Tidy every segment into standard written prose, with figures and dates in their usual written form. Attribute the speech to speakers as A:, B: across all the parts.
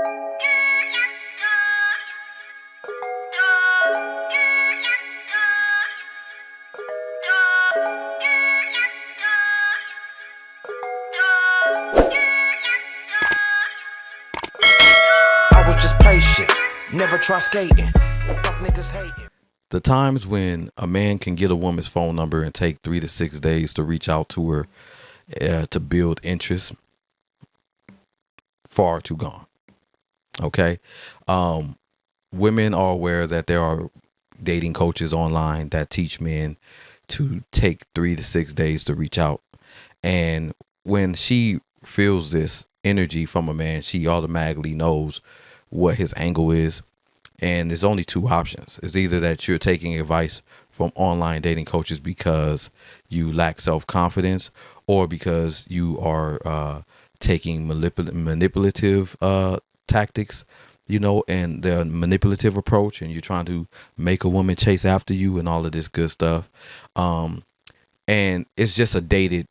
A: I was just patient, never try skating. Fuck niggas hating.
B: The times when a man can get a woman's phone number and take 3 to 6 days to reach out to her to build interest, far too gone. Okay. Women are aware that there are dating coaches online that teach men to take 3 to 6 days to reach out. And when she feels this energy from a man, she automatically knows what his angle is. And there's only two options. It's either that you're taking advice from online dating coaches because you lack self-confidence, or because you are taking manipulative tactics, and the manipulative approach, and you're trying to make a woman chase after you and all of this good stuff. And it's just a dated,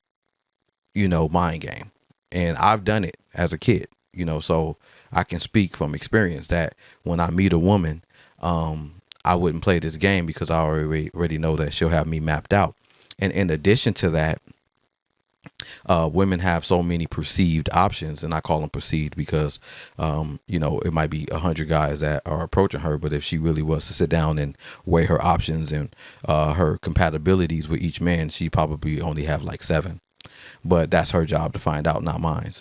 B: mind game. And I've done it as a kid, so I can speak from experience that when I meet a woman, I wouldn't play this game because I already know that she'll have me mapped out. And in addition to that, women have so many perceived options, and I call them perceived because, it might be 100 guys that are approaching her, but if she really was to sit down and weigh her options and her compatibilities with each man, she probably only have like 7. But that's her job to find out, not mine.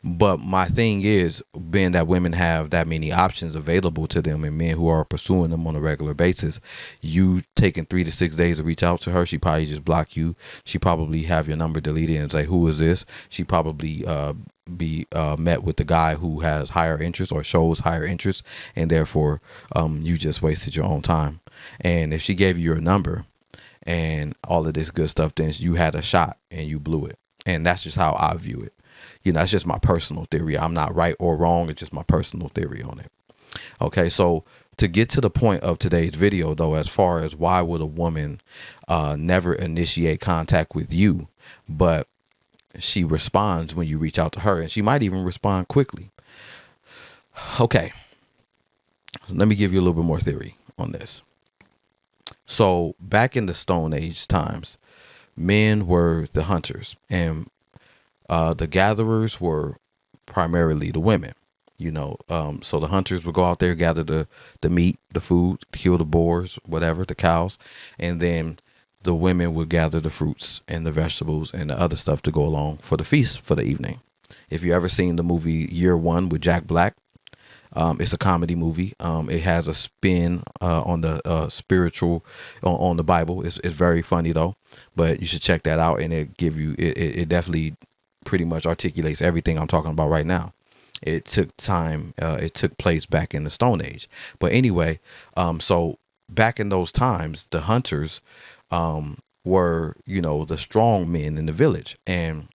B: But my thing is, being that women have that many options available to them and men who are pursuing them on a regular basis, you taking 3 to 6 days to reach out to her, she probably just block you. She probably have your number deleted and say, who is this? She probably be met with the guy who has higher interest or shows higher interest, and therefore you just wasted your own time. And if she gave you your number and all of this good stuff, then you had a shot and you blew it. And that's just how I view it. It's just my personal theory. I'm not right or wrong. It's just my personal theory on it. Okay, so to get to the point of today's video, though, as far as why would a woman never initiate contact with you, but she responds when you reach out to her, and she might even respond quickly. Okay, let me give you a little bit more theory on this. So back in the Stone Age times, men were the hunters, and the gatherers were primarily the women, so the hunters would go out there, gather the meat, the food, kill the boars, whatever, the cows. And then the women would gather the fruits and the vegetables and the other stuff to go along for the feast for the evening. If you ever seen the movie Year One with Jack Black, it's a comedy movie. It has a spin on the spiritual, on the Bible. It's very funny though, but you should check that out, and it definitely pretty much articulates everything I'm talking about right now. It took time. It took place back in the Stone Age. But anyway, so back in those times, the hunters were, the strong men in the village. And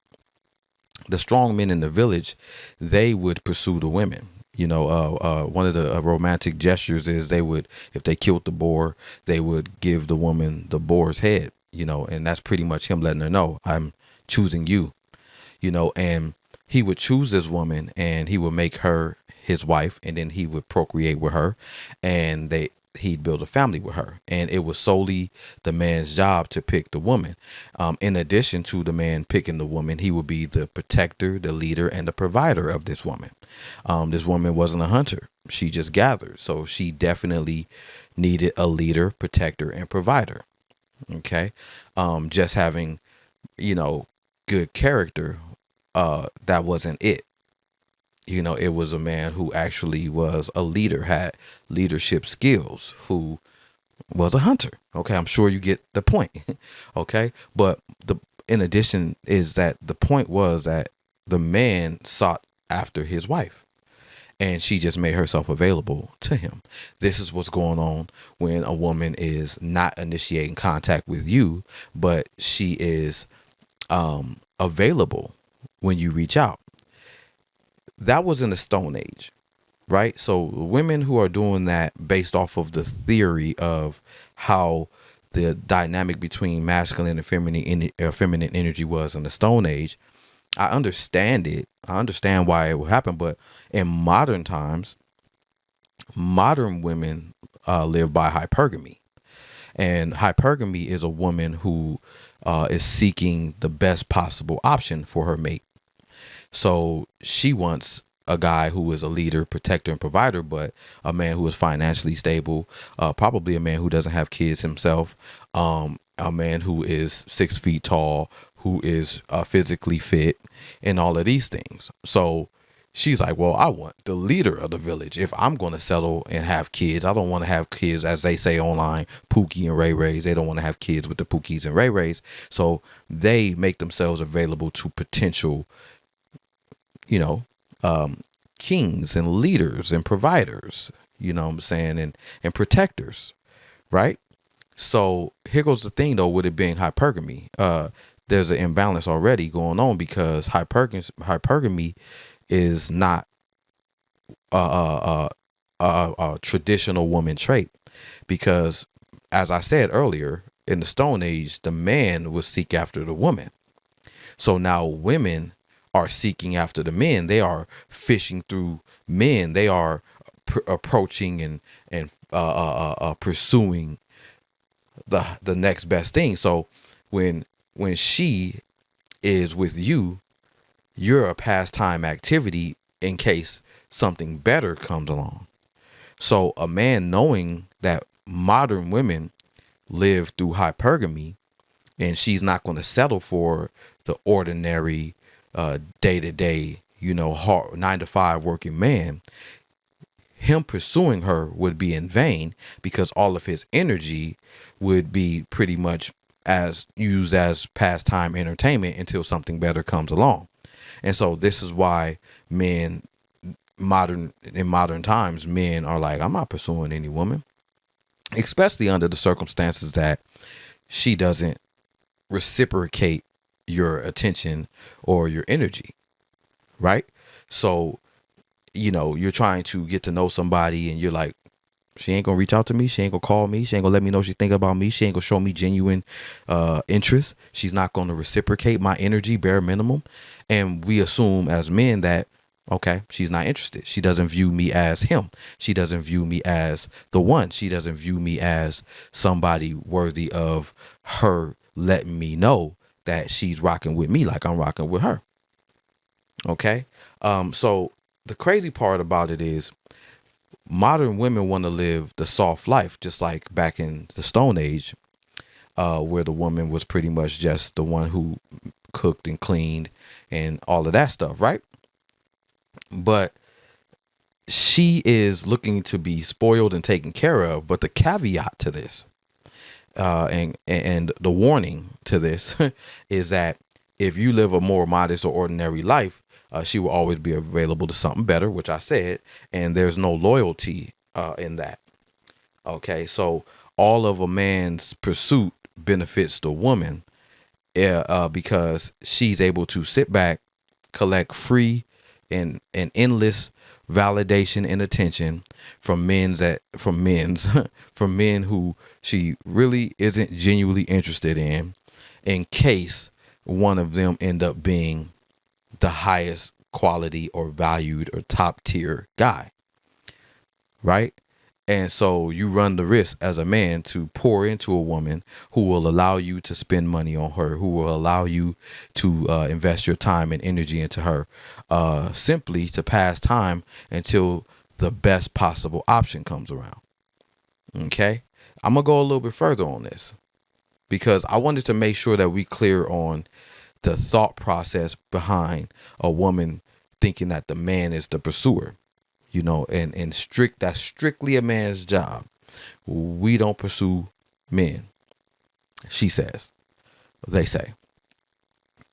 B: the strong men in the village, they would pursue the women. One of the romantic gestures is they would, if they killed the boar, they would give the woman the boar's head, and that's pretty much him letting her know, I'm choosing you. And he would choose this woman and he would make her his wife, and then he would procreate with her, and he'd build a family with her. And it was solely the man's job to pick the woman. In addition to the man picking the woman, he would be the protector, the leader, and the provider of this woman. This woman wasn't a hunter. She just gathered. So she definitely needed a leader, protector, and provider. Okay. Just having, good character, that wasn't it. It was a man who actually was a leader, had leadership skills, who was a hunter. Okay, I'm sure you get the point. Okay, but in addition is that the point was that the man sought after his wife, and she just made herself available to him. This is what's going on when a woman is not initiating contact with you, but she is available when you reach out. That was in the Stone Age, right? So women who are doing that based off of the theory of how the dynamic between masculine and feminine energy was in the Stone Age, I understand it. I understand why it will happen, but in modern times, modern women live by hypergamy. And hypergamy is a woman who is seeking the best possible option for her mate. So she wants a guy who is a leader, protector, and provider, but a man who is financially stable, probably a man who doesn't have kids himself, a man who is 6 feet tall, who is physically fit, and all of these things. So she's like, well, I want the leader of the village. If I'm going to settle and have kids, I don't want to have kids, as they say online, Pookie and Ray Rays. They don't want to have kids with the Pookies and Ray Rays. So they make themselves available to potential, you know, kings and leaders and providers, you know what I'm saying, and protectors, right? So here goes the thing though, with it being hypergamy. There's an imbalance already going on because hypergamy is not a traditional woman trait, because as I said earlier, in the Stone Age, the man would seek after the woman. So now women are seeking after the men. They are fishing through men. They are approaching and pursuing the next best thing. So when she is with you, you're a pastime activity in case something better comes along. So a man knowing that modern women live through hypergamy, and she's not going to settle for the ordinary day to day, hard 9 to 5 working man. Him pursuing her would be in vain because all of his energy would be pretty much as used as pastime entertainment until something better comes along. And so this is why men in modern times, men are like, I'm not pursuing any woman, especially under the circumstances that she doesn't reciprocate your attention or your energy, right? So, you're trying to get to know somebody and you're like, she ain't gonna reach out to me, she ain't gonna call me, she ain't gonna let me know she think about me, she ain't gonna show me genuine interest, she's not gonna reciprocate my energy, bare minimum. And we assume as men that, okay, she's not interested, she doesn't view me as him, she doesn't view me as the one, she doesn't view me as somebody worthy of her letting me know that she's rocking with me like I'm rocking with her. Okay. So the crazy part about it is modern women want to live the soft life, just like back in the Stone Age, where the woman was pretty much just the one who cooked and cleaned and all of that stuff, right? But she is looking to be spoiled and taken care of. But the caveat to this, and the warning to this, is that if you live a more modest or ordinary life, she will always be available to something better, which I said, and there's no loyalty in that. Okay, so all of a man's pursuit benefits the woman, because she's able to sit back, collect free and endless validation and attention from from men who she really isn't genuinely interested in case one of them end up being the highest quality or valued or top tier guy, right? And so you run the risk as a man to pour into a woman who will allow you to spend money on her, who will allow you to invest your time and energy into her, simply to pass time until the best possible option comes around. Okay. I'm going to go a little bit further on this because I wanted to make sure that we clear on the thought process behind a woman thinking that the man is the pursuer, and that's strictly a man's job. We don't pursue men, she says, they say.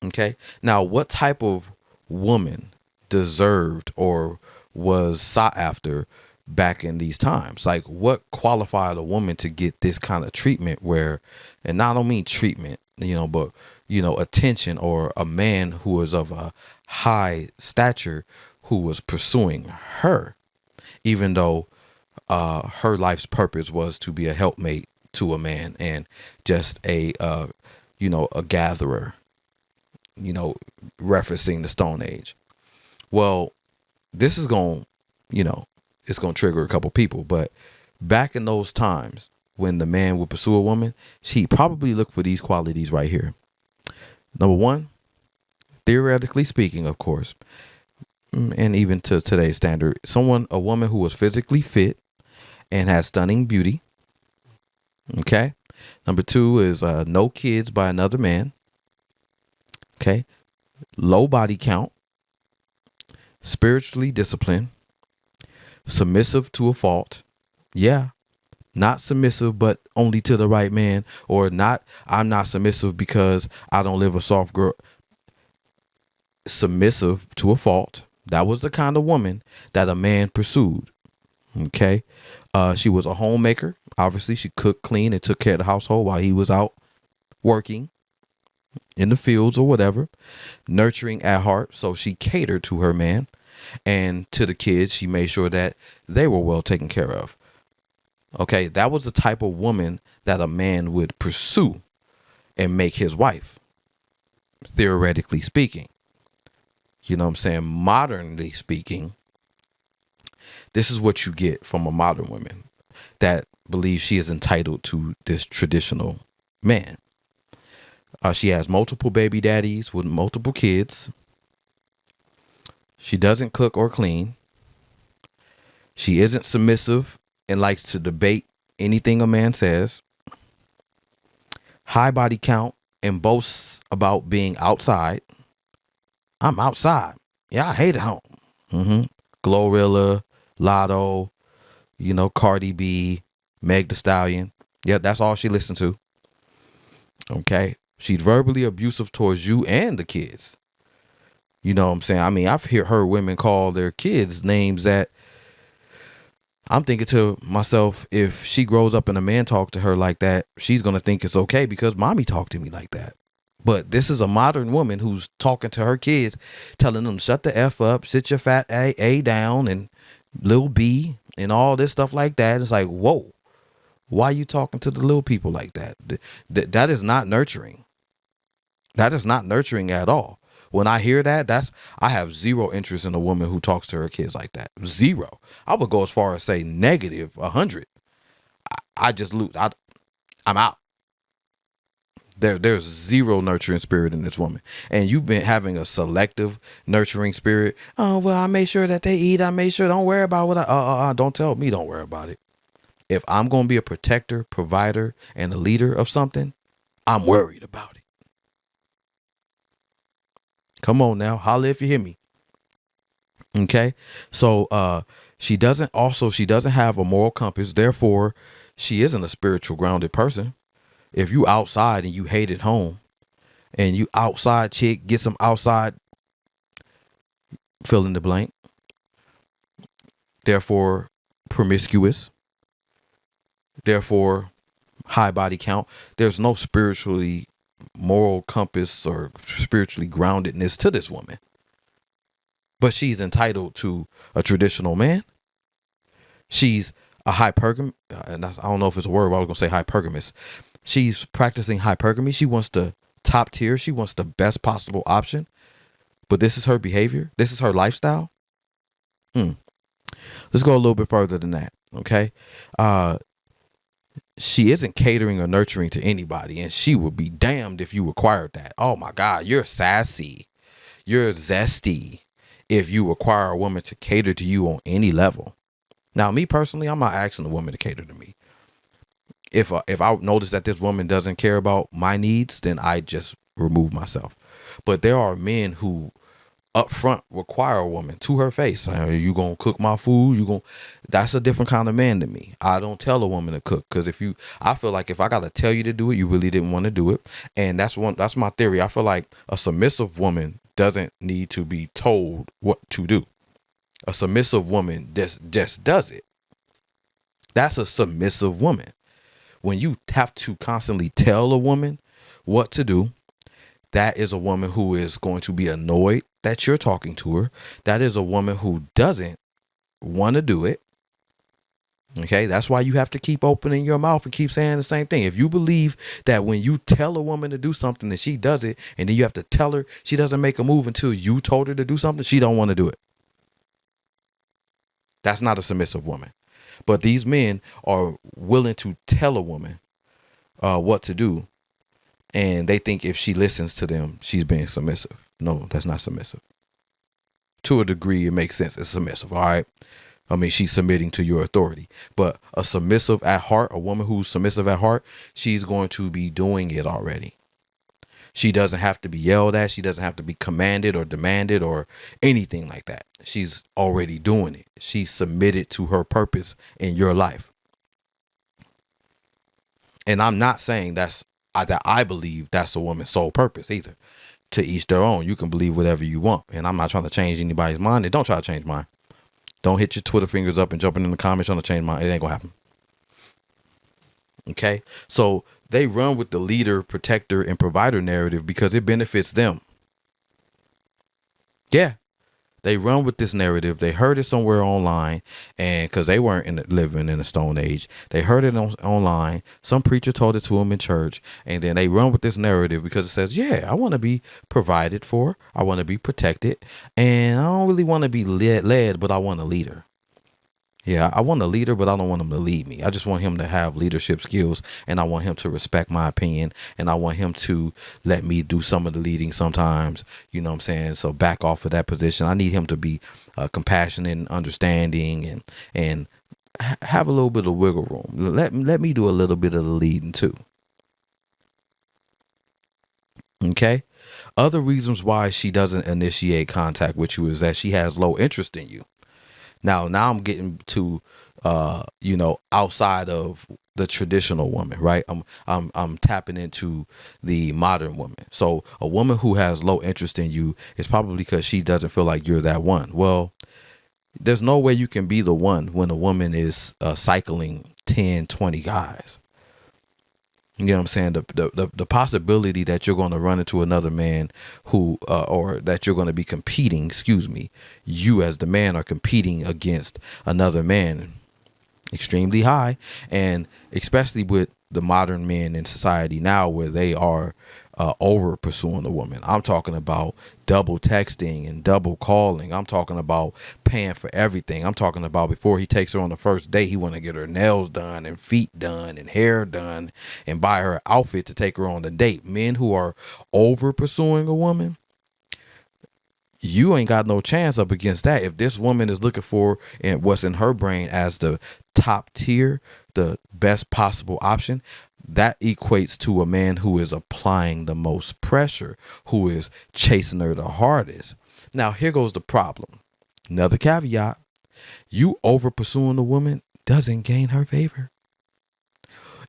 B: Okay. Now, what type of woman deserved or was sought after back in these times? Like, what qualified a woman to get this kind of treatment where, and I don't mean treatment, but, attention, or a man who was of a high stature who was pursuing her, even though her life's purpose was to be a helpmate to a man and just a gatherer, you know, referencing the Stone Age. Well, this is going, you know, it's going to trigger a couple people. But back in those times when the man would pursue a woman, he probably looked for these qualities right here. Number one, theoretically speaking, of course, and even to today's standard, a woman who was physically fit and has stunning beauty. Okay. Number two is no kids by another man. Okay. Low body count, spiritually disciplined, submissive to a fault. Yeah. Not submissive, but only to the right man, or not. I'm not submissive because I don't live a soft girl. Submissive to a fault. That was the kind of woman that a man pursued. Okay. She was a homemaker. Obviously, she cooked, cleaned, and took care of the household while he was out working in the fields or whatever. Nurturing at heart. So she catered to her man, and to the kids, she made sure that they were well taken care of. Okay. That was the type of woman that a man would pursue and make his wife, theoretically speaking. You know what I'm saying? Modernly speaking, this is what you get from a modern woman that believes she is entitled to this traditional man. She has multiple baby daddies with multiple kids. She doesn't cook or clean. She isn't submissive and likes to debate anything a man says. High body count and boasts about being outside. I'm outside. Yeah, I hate it home. Glorilla, Lotto, you know, Cardi B, Meg Thee Stallion. Yeah, that's all she listened to. Okay. She's verbally abusive towards you and the kids. You know what I'm saying? I mean, I've heard women call their kids names that I'm thinking to myself, if she grows up and a man talk to her like that, she's going to think it's okay because mommy talked to me like that. But this is a modern woman who's talking to her kids, telling them, shut the F up, sit your fat A down, and little B, and all this stuff like that. It's like, whoa, why are you talking to the little people like that? That is not nurturing. That is not nurturing at all. When I hear that, I have zero interest in a woman who talks to her kids like that. Zero. I would go as far as say negative 100. I just lose. I'm out. There's zero nurturing spirit in this woman. And you've been having a selective nurturing spirit. Oh, well, I made sure that they eat. I made sure, don't worry about what don't tell me, don't worry about it. If I'm going to be a protector, provider, and a leader of something, I'm worried about it. Come on now. Holla if you hear me. Okay. So, she doesn't have a moral compass. Therefore, she isn't a spiritual grounded person. If you outside and you hate it home, and you outside chick, get some outside, fill in the blank. Therefore, promiscuous. Therefore, high body count. There's no spiritually moral compass or spiritually groundedness to this woman. But she's entitled to a traditional man. She's a hypergamy. And I don't know if it's a word, but I was going to say hypergamous. She's practicing hypergamy. She wants the top tier. She wants the best possible option. But this is her behavior. This is her lifestyle. Let's go a little bit further than that. Okay. She isn't catering or nurturing to anybody. And she would be damned if you required that. Oh my God. You're sassy. You're zesty if you require a woman to cater to you on any level. Now, me personally, I'm not asking a woman to cater to me. If I notice that this woman doesn't care about my needs, then I just remove myself. But there are men who up front require a woman to her face. You gonna cook my food? That's a different kind of man than me. I don't tell a woman to cook because I feel like if I gotta tell you to do it, you really didn't want to do it. And that's my theory. I feel like a submissive woman doesn't need to be told what to do. A submissive woman just does it. That's a submissive woman. When you have to constantly tell a woman what to do, that is a woman who is going to be annoyed that you're talking to her. That is a woman who doesn't want to do it. Okay, that's why you have to keep opening your mouth and keep saying the same thing. If you believe that when you tell a woman to do something that she does it, and then you have to tell her she doesn't make a move until you told her to do something, she don't want to do it. That's not a submissive woman. But these men are willing to tell a woman what to do, and they think if she listens to them, she's being submissive. No, that's not submissive. To a degree, it makes sense. It's submissive. All right. I mean, she's submitting to your authority. But a submissive at heart, a woman who's submissive at heart, she's going to be doing it already. She doesn't have to be yelled at. She doesn't have to be commanded or demanded or anything like that. She's already doing it. She's submitted to her purpose in your life. And I'm not saying that I believe that's a woman's sole purpose either. To each their own. You can believe whatever you want. And I'm not trying to change anybody's mind. And don't try to change mine. Don't hit your Twitter fingers up and jumping in the comments trying to change mine. It ain't gonna happen. Okay? So they run with the leader, protector, and provider narrative because it benefits them. Yeah. They run with this narrative. They heard it somewhere online, and because they weren't living in a stone age, they heard it online. Some preacher told it to them in church, and then they run with this narrative because it says, yeah, I want to be provided for. I want to be protected, and I don't really want to be led, but I want a leader. Yeah, I want a leader, but I don't want him to lead me. I just want him to have leadership skills, and I want him to respect my opinion, and I want him to let me do some of the leading sometimes. You know what I'm saying? So back off of that position. I need him to be compassionate and understanding and have a little bit of wiggle room. Let me do a little bit of the leading too. Okay? Other reasons why she doesn't initiate contact with you is that she has low interest in you. Now I'm getting to, outside of the traditional woman, right? I'm tapping into the modern woman. So a woman who has low interest in you is probably because she doesn't feel like you're that one. Well, there's no way you can be the one when a woman is cycling 10, 20 guys. You know what I'm saying? The possibility that you're going to run into another man who, or that you're going to be competing, you as the man are competing against another man, extremely high. And especially with the modern men in society now where they are over pursuing a woman. I'm talking about double texting and double calling. I'm talking about paying for everything. I'm talking about before he takes her on the first date, he want to get her nails done and feet done and hair done and buy her an outfit to take her on the date. Men who are over pursuing a woman, you ain't got no chance up against that. If this woman is looking for and what's in her brain as the top tier, the best possible option, that equates to a man who is applying the most pressure, who is chasing her the hardest. Now, here goes the problem. Another caveat. You over pursuing a woman doesn't gain her favor.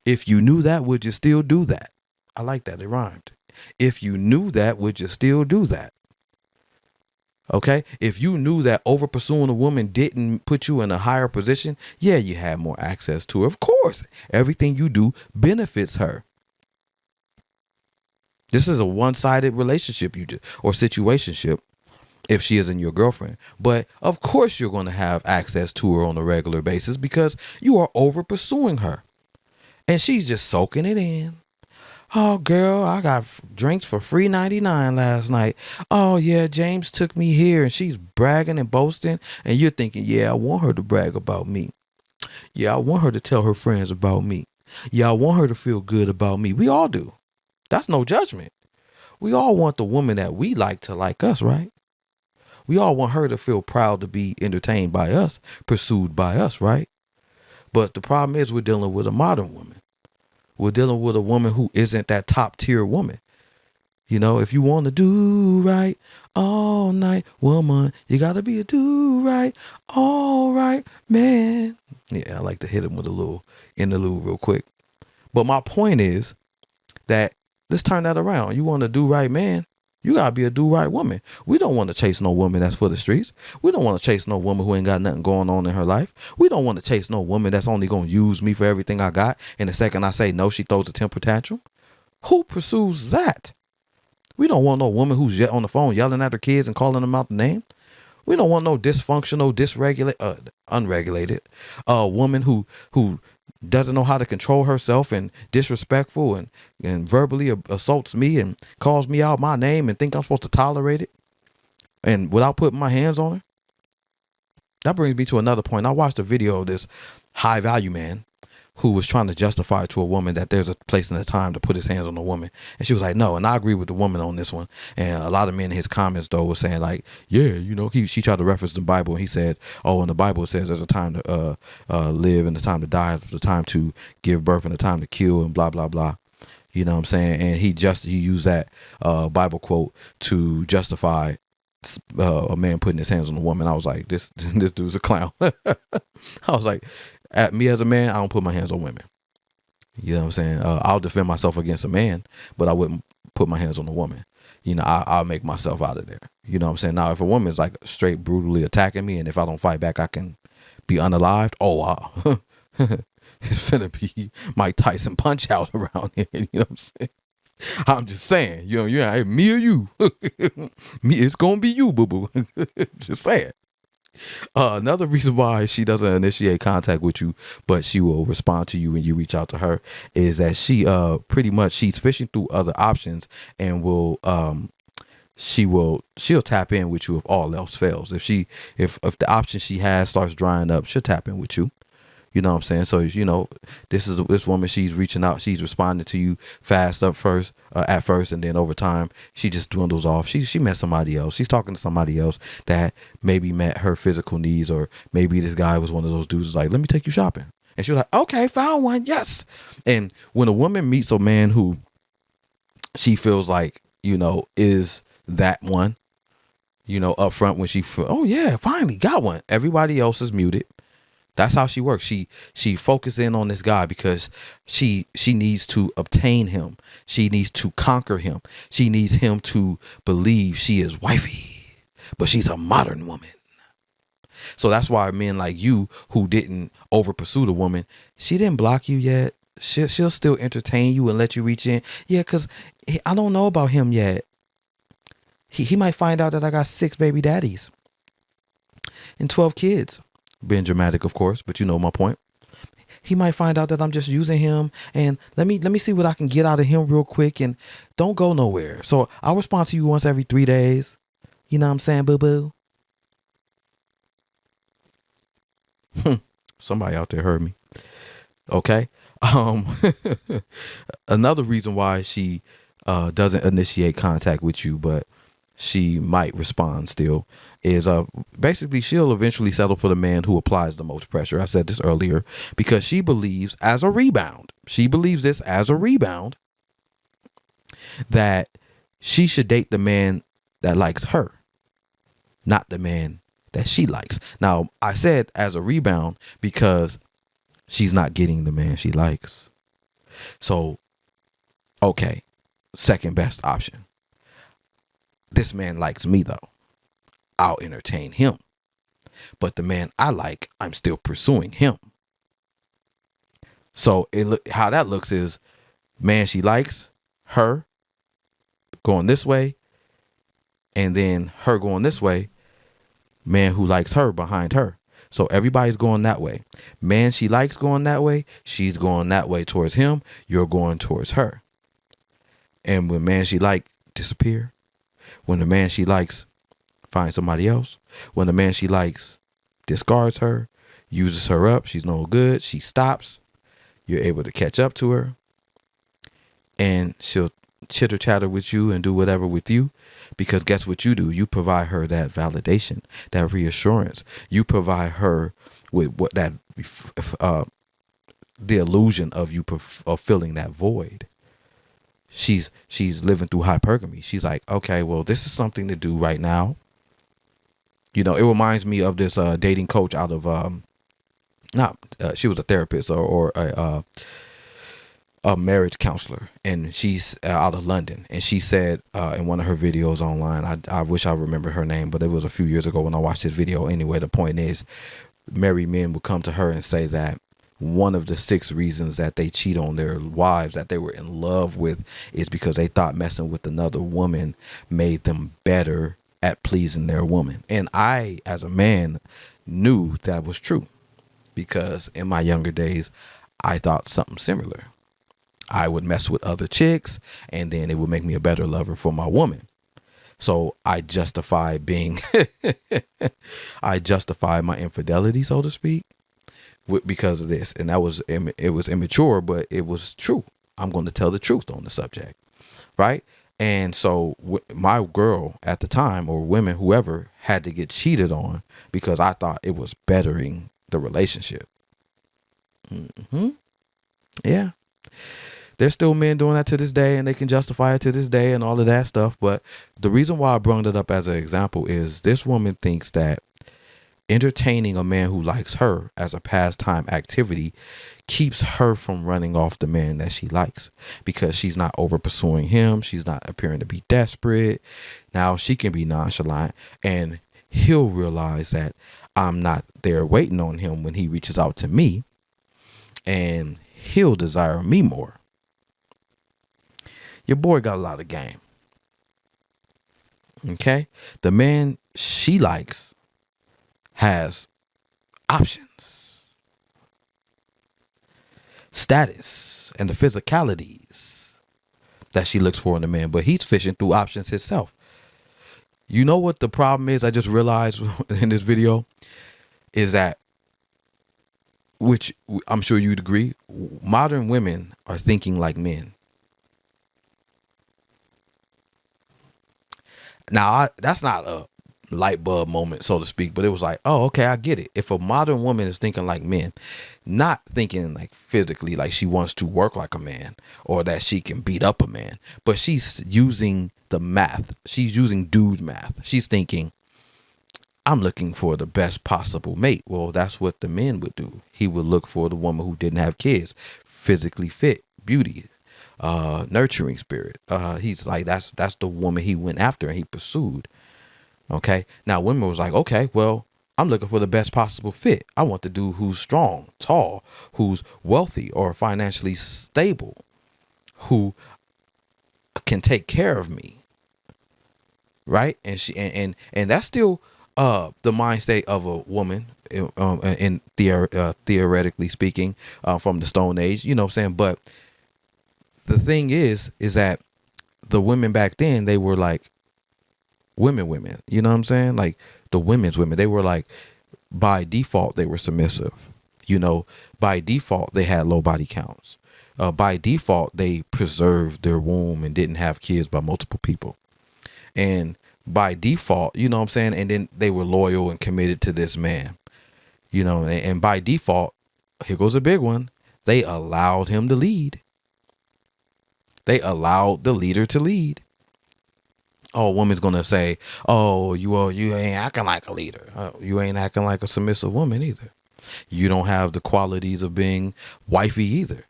B: If you knew that, would you still do that? I like that. It rhymed. If you knew that, would you still do that? Okay, if you knew that over pursuing a woman didn't put you in a higher position, yeah, you have more access to her. Of course, everything you do benefits her. This is a one-sided relationship or situationship if she isn't your girlfriend. But of course, you're going to have access to her on a regular basis because you are over pursuing her. And she's just soaking it in. Oh, girl, I got drinks for free 99 last night. Oh, yeah, James took me here, and she's bragging and boasting. And you're thinking, yeah, I want her to brag about me. Yeah, I want her to tell her friends about me. Yeah, I want her to feel good about me. We all do. That's no judgment. We all want the woman that we like to like us, right? We all want her to feel proud to be entertained by us, pursued by us, right? But the problem is we're dealing with a modern woman. We're dealing with a woman who isn't that top tier woman. You know, if you want to do right all night, woman, you got to be a do right, all right, man. Yeah, I like to hit him with a little interlude real quick. But my point is that let's turn that around. You want to do right, man? You got to be a do right woman. We don't want to chase no woman that's for the streets. We don't want to chase no woman who ain't got nothing going on in her life. We don't want to chase no woman that's only going to use me for everything I got. And the second I say no, she throws a temper tantrum. Who pursues that? We don't want no woman who's yet on the phone yelling at her kids and calling them out the name. We don't want no dysfunctional, unregulated woman who doesn't know how to control herself and disrespectful and verbally assaults me and calls me out my name and think I'm supposed to tolerate it and without putting my hands on her. That brings me to another point. I watched a video of this high value man who was trying to justify to a woman that there's a place and a time to put his hands on a woman. And she was like, no. And I agree with the woman on this one. And a lot of men in his comments, though, were saying like, yeah, she tried to reference the Bible. And he said, oh, and the Bible says there's a time to live and a time to die, the time to give birth and a time to kill and blah, blah, blah. You know what I'm saying? And he used that Bible quote to justify a man putting his hands on a woman. I was like, this dude's a clown. I was like, at me as a man, I don't put my hands on women. You know what I'm saying? I'll defend myself against a man, but I wouldn't put my hands on a woman. I'll make myself out of there. You know what I'm saying? Now, if a woman's like straight brutally attacking me, and if I don't fight back, I can be unalived. Oh, wow. It's finna be Mike Tyson punch out around here. You know what I'm saying? I'm just saying, hey, me or you. Me, it's gonna be you, boo-boo. Just saying. Another reason why she doesn't initiate contact with you, but she will respond to you when you reach out to her, is that she pretty much she's fishing through other options and she'll tap in with you if all else fails. If the option she has starts drying up, she'll tap in with you. You know what I'm saying? So, this woman, she's reaching out, she's responding to you fast at first, and then over time, she just dwindles off. She met somebody else. She's talking to somebody else that maybe met her physical needs, or maybe this guy was one of those dudes who's like, let me take you shopping. And she was like, okay, found one. Yes. And when a woman meets a man who she feels like, is that one, up front, when she feel, oh yeah, finally got one. Everybody else is muted. That's how she works. She focuses in on this guy because she needs to obtain him. She needs to conquer him. She needs him to believe she is wifey, but she's a modern woman. So that's why men like you who didn't over pursue the woman, she didn't block you yet. She'll still entertain you and let you reach in. Yeah, because I don't know about him yet. He might find out that I got 6 baby daddies and 12 kids. Being dramatic, of course, but you know my point. He might find out that I'm just using him, and let me see what I can get out of him real quick, and don't go nowhere. So I'll respond to you once every 3 days. You know what I'm saying, boo-boo? Somebody out there heard me. Okay. Another reason why she doesn't initiate contact with you, but she might respond still, is basically she'll eventually settle for the man who applies the most pressure. I said this earlier because she believes as a rebound. She believes this as a rebound, that she should date the man that likes her, not the man that she likes. Now, I said as a rebound because she's not getting the man she likes. So, okay, second best option. This man likes me, though. I'll entertain him. But the man I like, I'm still pursuing him. So how that looks is, man she likes, her going this way, and then her going this way, man who likes her behind her. So everybody's going that way. Man she likes going that way, she's going that way towards him, you're going towards her. And when man she like disappear, when the man she likes finds somebody else, when the man she likes discards her, uses her up, she's no good, she stops, you're able to catch up to her, and she'll chitter chatter with you and do whatever with you, because guess what you do? You provide her that validation, that reassurance. You provide her with what that the illusion of you of filling that void. She's living through hypergamy. She's like, okay, well, this is something to do right now. It reminds me of this dating coach out of she was a therapist or a marriage counselor, and she's out of London. And she said in one of her videos online, I wish I remembered her name, but it was a few years ago when I watched this video. Anyway, the point is, married men would come to her and say that one of the 6 reasons that they cheat on their wives that they were in love with is because they thought messing with another woman made them better at pleasing their woman. And I, as a man, knew that was true because in my younger days, I thought something similar. I would mess with other chicks and then it would make me a better lover for my woman. So I justify I justify my infidelity, so to speak, because of this. And it was immature, but it was true. I'm going to tell the truth on the subject. Right. And so my girl at the time, or women, whoever, had to get cheated on because I thought it was bettering the relationship. Yeah. There's still men doing that to this day, and they can justify it to this day and all of that stuff. But the reason why I brought it up as an example is this woman thinks that entertaining a man who likes her as a pastime activity keeps her from running off the man that she likes because she's not over pursuing him. She's not appearing to be desperate. Now she can be nonchalant and he'll realize that I'm not there waiting on him when he reaches out to me, and he'll desire me more. Your boy got a lot of game. Okay? The man she likes has options, status, and the physicalities that she looks for in a man, but he's fishing through options himself. You know what the problem is? I just realized in this video is that, which I'm sure you'd agree, modern women are thinking like men. Now, that's not a light bulb moment, so to speak, but it was like, oh, okay, I get it. If a modern woman is thinking like men, not thinking like physically, like she wants to work like a man or that she can beat up a man, but she's using the math. She's using dude math. She's thinking, I'm looking for the best possible mate. Well, that's what the men would do. He would look for the woman who didn't have kids, physically fit, beauty, nurturing spirit. He's like, that's the woman he went after and he pursued. Okay. Now women was like, okay, well, I'm looking for the best possible fit. I want the dude who's strong, tall, who's wealthy or financially stable, who can take care of me. Right. And she and that's still the mind state of a woman in theoretically speaking, from the Stone Age, you know what I'm saying? But the thing is that the women back then, they were like women, you know what I'm saying? Like the women's women, they were like, by default, they were submissive. You know, by default, they had low body counts. By default, they preserved their womb and didn't have kids by multiple people. And by default, you know what I'm saying? And then they were loyal and committed to this man, you know, and by default, here goes a big one. They allowed him to lead. They allowed the leader to lead. Oh, a woman's going to say, oh, you ain't acting like a leader. You ain't acting like a submissive woman either. You don't have the qualities of being wifey either.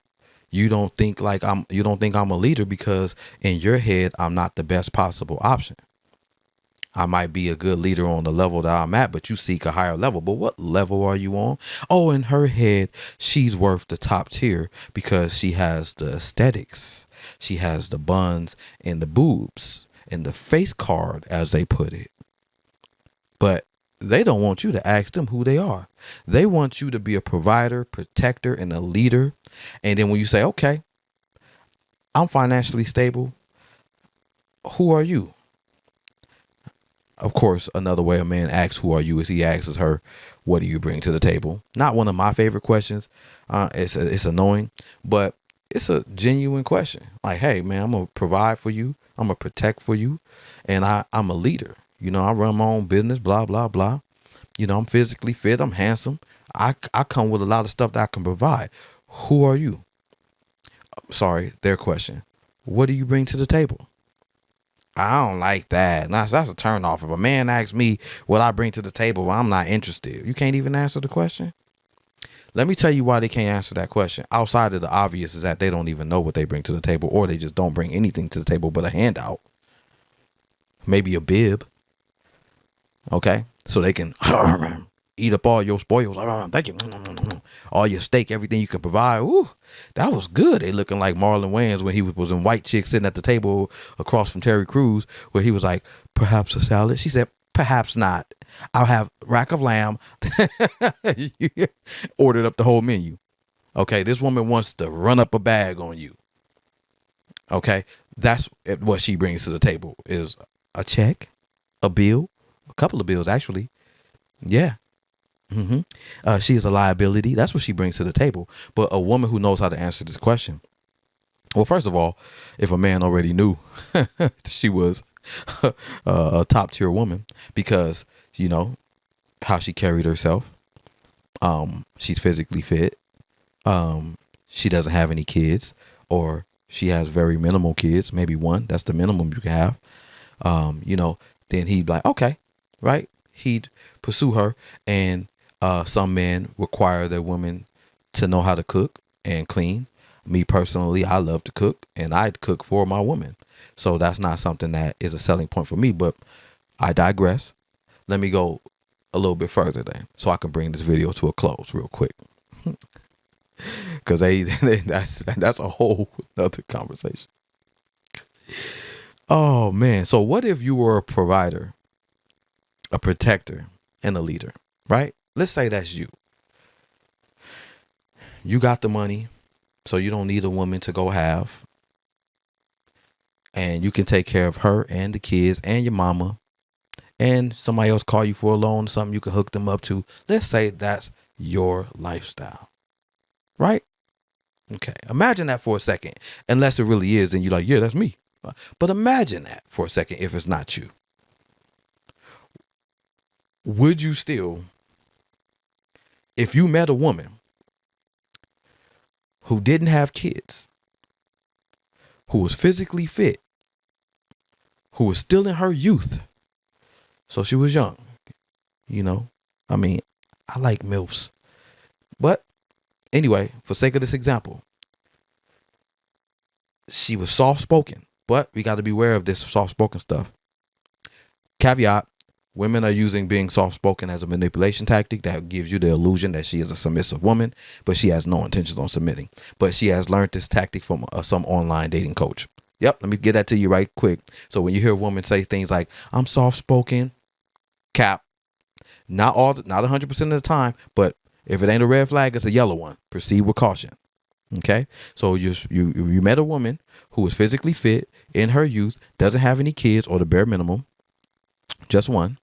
B: You don't think I'm a leader because in your head, I'm not the best possible option. I might be a good leader on the level that I'm at, but you seek a higher level. But what level are you on? Oh, in her head, she's worth the top tier because she has the aesthetics. She has the buns and the boobs and the face card, as they put it. But they don't want you to ask them who they are. They want you to be a provider, protector, and a leader. And then when you say, okay, I'm financially stable, who are you? Of course, another way a man asks, who are you, is he asks her, what do you bring to the table? Not one of my favorite questions. It's annoying, but it's a genuine question. Like, hey, man, I'm going to provide for you. I'm going to protect for you. And I'm a leader. You know, I run my own business, blah, blah, blah. You know, I'm physically fit. I'm handsome. I come with a lot of stuff that I can provide. Who are you? Sorry, their question. What do you bring to the table? I don't like that. That's a turn off. If a man asks me what I bring to the table, well, I'm not interested. You can't even answer the question. Let me tell you why they can't answer that question. Outside of the obvious is that they don't even know what they bring to the table, or they just don't bring anything to the table but a handout. Maybe a bib. Okay. So they can eat up all your spoils. Thank you. all your steak, everything you can provide. Ooh, that was good. They looking like Marlon Wayans when he was in White Chick sitting at the table across from Terry Crews, where he was like, perhaps a salad. She said, perhaps not. I'll have rack of lamb. Ordered up the whole menu. Okay, this woman wants to run up a bag on you. Okay, that's what she brings to the table is a check, a bill, a couple of bills actually. Yeah. She is a liability. That's what she brings to the table. But a woman who knows how to answer this question. Well, first of all, if a man already knew she was a top tier woman because, you know, how she carried herself. She's physically fit. She doesn't have any kids, or she has very minimal kids, maybe one. That's the minimum you can have. Then he'd be like, okay, right? He'd pursue her. And some men require their women to know how to cook and clean. Me personally, I love to cook, and I'd cook for my woman. So that's not something that is a selling point for me, but I digress. Let me go a little bit further then, so I can bring this video to a close real quick. Because that's a whole other conversation. Oh, man. So what if you were a provider, a protector, and a leader, right? Let's say that's you. You got the money, so you don't need a woman to go have. And you can take care of her and the kids and your mama. And somebody else call you for a loan, something you can hook them up to. Let's say that's your lifestyle, right? Okay. Imagine that for a second. Unless it really is, and you're like, yeah, that's me. But imagine that for a second if it's not you. Would you still, if you met a woman who didn't have kids, who was physically fit, who was still in her youth, so she was young, I mean, I like MILFs. But anyway, for sake of this example, she was soft-spoken, but we got to be aware of this soft-spoken stuff. Caveat, women are using being soft-spoken as a manipulation tactic that gives you the illusion that she is a submissive woman, but she has no intentions on submitting. But she has learned this tactic from some online dating coach. Yep, let me get that to you right quick. So when you hear a woman say things like, I'm soft-spoken, cap, not 100% of the time, but if it ain't a red flag, it's a yellow one. Proceed with caution. Okay, so you met a woman who is physically fit in her youth, doesn't have any kids or the bare minimum, just one,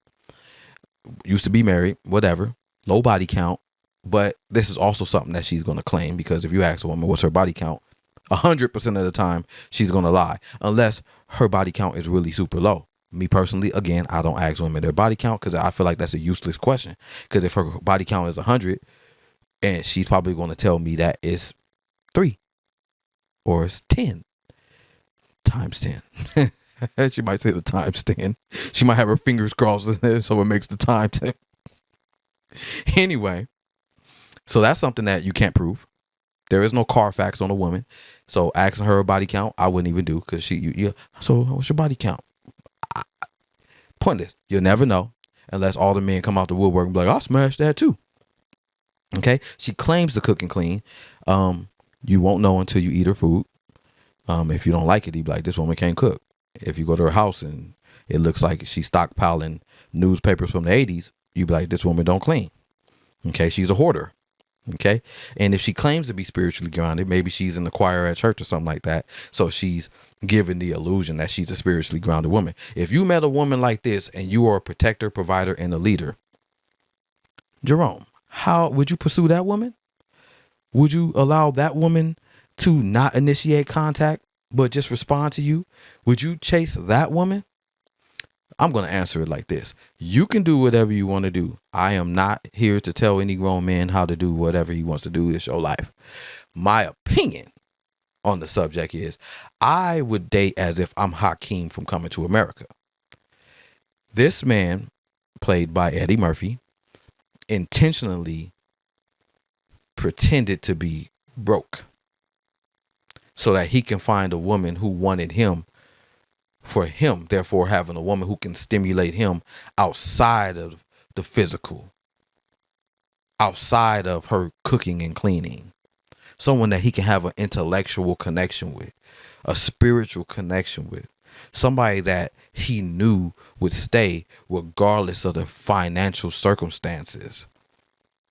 B: used to be married, whatever, low body count. But this is also something that she's going to claim, because if you ask a woman what's her body count, 100% of the time she's going to lie, unless her body count is really super low. Me personally, again, I don't ask women their body count because I feel like that's a useless question. Because if her body count is 100, and she's probably going to tell me that it's 3 or it's 10 times 10. She might say the times 10. She might have her fingers crossed so it makes the time 10. Anyway, so that's something that you can't prove. There is no Carfax on a woman. So asking her body count, I wouldn't even do, because so what's your body count? Pointless. You'll never know unless all the men come out the woodwork and be like, I'll smash that too. Okay. She claims to cook and clean. You won't know until you eat her food. If you don't like it, you'd be like, this woman can't cook. If you go to her house and it looks like she's stockpiling newspapers from the 80s, you'd be like, this woman don't clean. Okay. She's a hoarder. Okay. And if she claims to be spiritually grounded, maybe she's in the choir at church or something like that. So she's given the illusion that she's a spiritually grounded woman. If you met a woman like this and you are a protector, provider, and a leader, Jerome, how would you pursue that woman? Would you allow that woman to not initiate contact, but just respond to you? Would you chase that woman? I'm going to answer it like this. You can do whatever you want to do. I am not here to tell any grown man how to do whatever he wants to do. It's your life. My opinion on the subject is I would date as if I'm Hakeem from Coming to America. This man, played by Eddie Murphy, intentionally pretended to be broke so that he can find a woman who wanted him for him, therefore having a woman who can stimulate him outside of the physical. outside of her cooking and cleaning. Someone that he can have an intellectual connection with, a spiritual connection with. Somebody that he knew would stay regardless of the financial circumstances.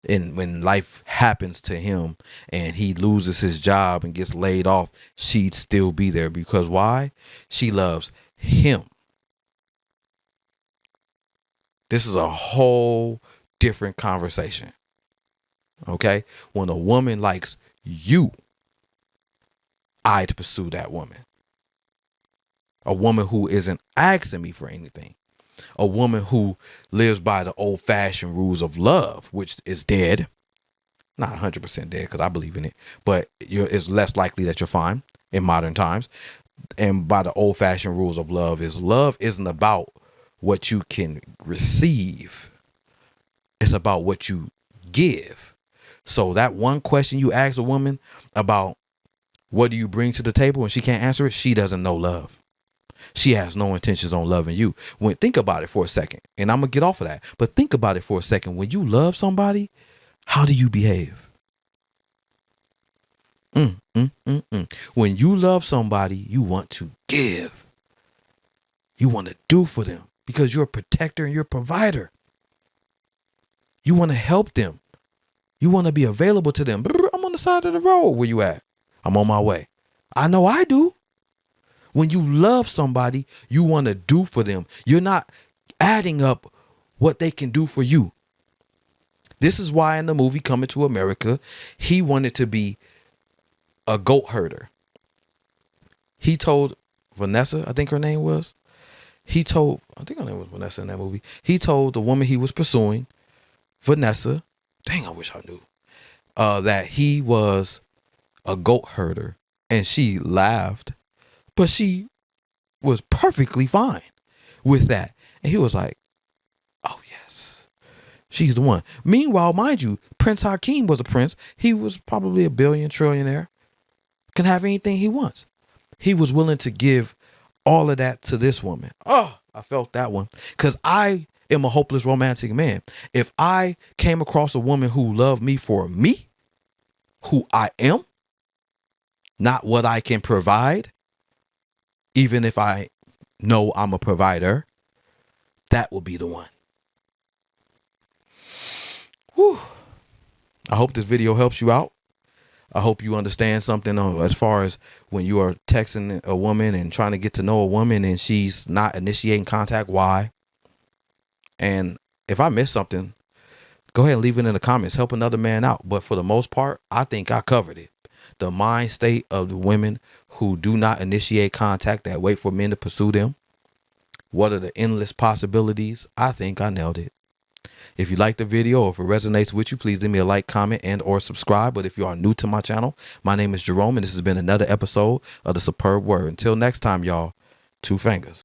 B: And when life happens to him and he loses his job and gets laid off, she'd still be there. Because why? She loves him. This is a whole different conversation. Okay? When a woman likes you, I'd pursue that woman. A woman who isn't asking me for anything. A woman who lives by the old-fashioned rules of love, which is dead. Not 100% dead, because I believe in it, but it's less likely that you're fine in modern times. And by the old-fashioned rules of love isn't about what you can receive. It's about what you give. So that one question you ask a woman about what do you bring to the table and she can't answer it, she doesn't know love. She has no intentions on loving you. Think about it for a second, and I'm going to get off of that. But think about it for a second. When you love somebody, how do you behave? When you love somebody, you want to give. You want to do for them because you're a protector and you're a provider. You want to help them. You want to be available to them. I'm on the side of the road. Where you at? I'm on my way. I know I do. When you love somebody, you want to do for them. You're not adding up what they can do for you. This is why in the movie Coming to America, he wanted to be a goat herder. He told Vanessa, I think her name was. I think her name was Vanessa in that movie. He told the woman he was pursuing, Vanessa, dang, I wish I knew, that he was a goat herder. And she laughed. But she was perfectly fine with that. And he was like, oh, yes, she's the one. Meanwhile, mind you, Prince Hakeem was a prince. He was probably a billion trillionaire. Can have anything he wants. He was willing to give all of that to this woman. Oh, I felt that one. Because I am a hopeless romantic man. If I came across a woman who loved me for me, who I am, not what I can provide, even if I know I'm a provider, that will be the one. Whew. I hope this video helps you out. I hope you understand something as far as when you are texting a woman and trying to get to know a woman and she's not initiating contact, why? And if I missed something, go ahead and leave it in the comments. Help another man out. But for the most part, I think I covered it. The mind state of the women who do not initiate contact, that wait for men to pursue them. What are the endless possibilities? I think I nailed it. If you like the video or if it resonates with you, please leave me a like, comment, and or subscribe. But if you are new to my channel, my name is Jerome, and this has been another episode of The Superb Word. Until next time, y'all, 2 fingers.